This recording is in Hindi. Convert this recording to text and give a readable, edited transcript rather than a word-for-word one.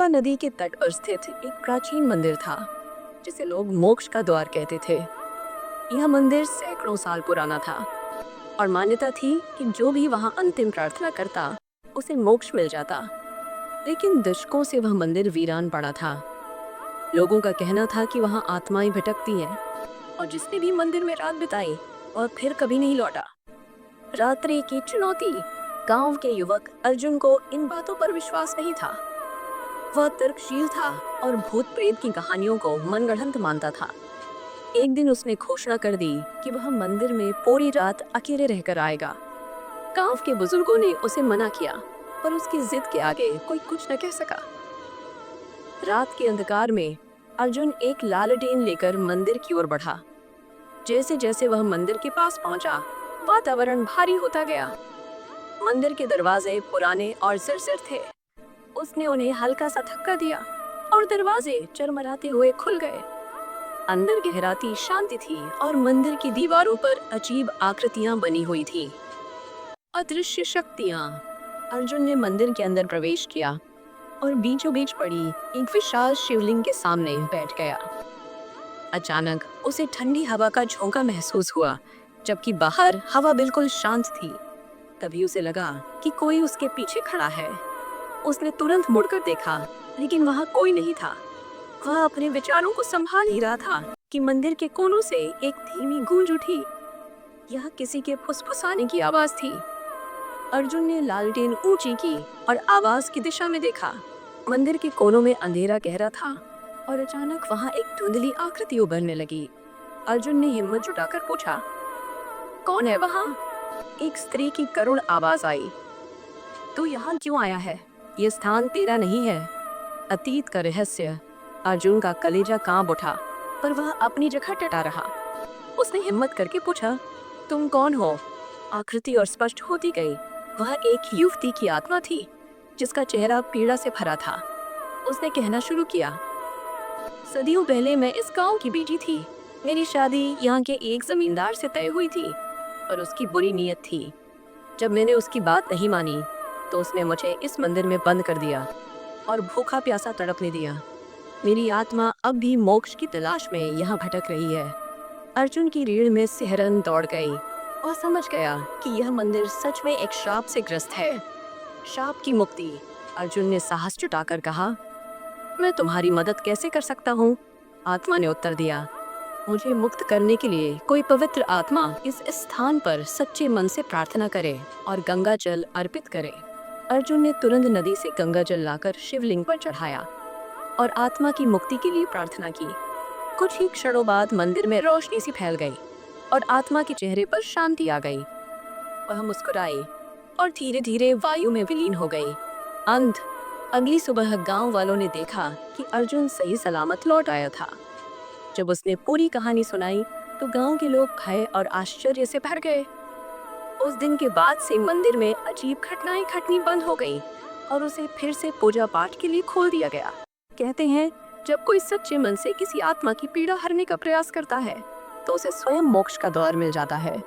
नदी के तट पर स्थित एक प्राचीन मंदिर था जिसे लोग मोक्ष का द्वार कहते थे। यह मंदिर सैकड़ों साल पुराना था और मान्यता थी कि जो भी वहां अंतिम प्रार्थना करता उसे मोक्ष मिल जाता। लेकिन दशकों से वह मंदिर वीरान पड़ा था। लोगों का कहना था कि वहां आत्माएं भटकती हैं और जिसने भी मंदिर में रात बिताई और फिर कभी नहीं लौटा। रात्रि की चुनौती। गांव के युवक अर्जुन को इन बातों पर विश्वास नहीं था। वह तर्कशील था और भूत प्रेत की कहानियों को मनगढ़ंत मानता था। एक दिन उसने घोषणा कर दी कि वह मंदिर में पूरी रात अकेले रहकर आएगा। गांव के बुजुर्गों ने उसे मना किया, पर उसकी जिद के आगे कोई कुछ न कह सका। रात के अंधकार में अर्जुन एक लालटेन लेकर मंदिर की ओर बढ़ा। जैसे जैसे वह मंदिर के पास पहुंचा, वातावरण भारी होता गया। मंदिर के दरवाजे पुराने और सिरसिर थे। उसने उन्हें हल्का सा धक्का दिया और दरवाजे चरमराते हुए खुल गए। अंदर गहराती शांति थी और मंदिर की दीवारों पर अजीब आकृतियां बनी हुई थी। अदृश्य शक्तियां। अर्जुन ने मंदिर के अंदर प्रवेश किया और बीचों बीच पड़ी एक विशाल शिवलिंग के सामने बैठ गया। अचानक उसे ठंडी हवा का झोंका महसूस हुआ, जबकि बाहर हवा बिल्कुल शांत थी। तभी उसे लगा कि कोई उसके पीछे खड़ा है। उसने तुरंत मुड़कर देखा, लेकिन वहां कोई नहीं था। वह अपने विचारों को संभाल ही रहा था कि मंदिर के कोनों से एक धीमी गूंज उठी। यह किसी के फुसफुसाने की आवाज थी। अर्जुन ने लालटेन ऊंची की और आवाज की दिशा में देखा। मंदिर के कोनों में अंधेरा गहरा था और अचानक वहां एक धुंधली आकृति उभरने लगी। अर्जुन ने हिम्मत जुटाकर पूछा, कौन है वहां? एक स्त्री की करुण आवाज आई, तू यहाँ क्यों आया है? ये स्थान तेरा नहीं है। अतीत का रहस्य। अर्जुन का कलेजा कांप उठा, पर वह अपनी जगह डटा रहा। उसने हिम्मत करके पूछा, तुम कौन हो? आकृति और स्पष्ट होती गई। वह एक युवती की आत्मा थी जिसका चेहरा पीड़ा से भरा था। उसने कहना शुरू किया, सदियों पहले मैं इस गांव की बेटी थी। मेरी शादी यहाँ के एक जमींदार से तय हुई थी और उसकी बुरी नीयत थी। जब मैंने उसकी बात नहीं मानी तो उसने मुझे इस मंदिर में बंद कर दिया और भूखा प्यासा तड़पने दिया। मेरी आत्मा अब भी मोक्ष की तलाश में यहाँ भटक रही है। अर्जुन की रीढ़ में सिहरन दौड़ गई और समझ गया कि यह मंदिर सच में एक श्राप से ग्रस्त है। श्राप की मुक्ति। अर्जुन ने साहस जुटाकर कहा, मैं तुम्हारी मदद कैसे कर सकता हूँ? आत्मा ने उत्तर दिया, मुझे मुक्त करने के लिए कोई पवित्र आत्मा इस स्थान पर सच्चे मन से प्रार्थना करे और गंगा जल अर्पित करे। अर्जुन ने तुरंत नदी से गंगा जल लाकर शिवलिंग पर चढ़ाया और आत्मा की मुक्ति के लिए प्रार्थना की। कुछ ही क्षणों बाद मंदिर में रोशनी सी फैल गई और आत्मा के चेहरे पर शांति आ गई। वह मुस्कुराई और धीरे धीरे वायु में विलीन हो गई। अंत। अगली सुबह गांव वालों ने देखा कि अर्जुन सही सलामत लौट आया था। जब उसने पूरी कहानी सुनाई तो गांव के लोग भय और आश्चर्य से भर गए। उस दिन के बाद से मंदिर में अजीब घटनाएं घटनी बंद हो गई और उसे फिर से पूजा पाठ के लिए खोल दिया गया। कहते हैं, जब कोई सच्चे मन से किसी आत्मा की पीड़ा हरने का प्रयास करता है तो उसे स्वयं मोक्ष का द्वार मिल जाता है।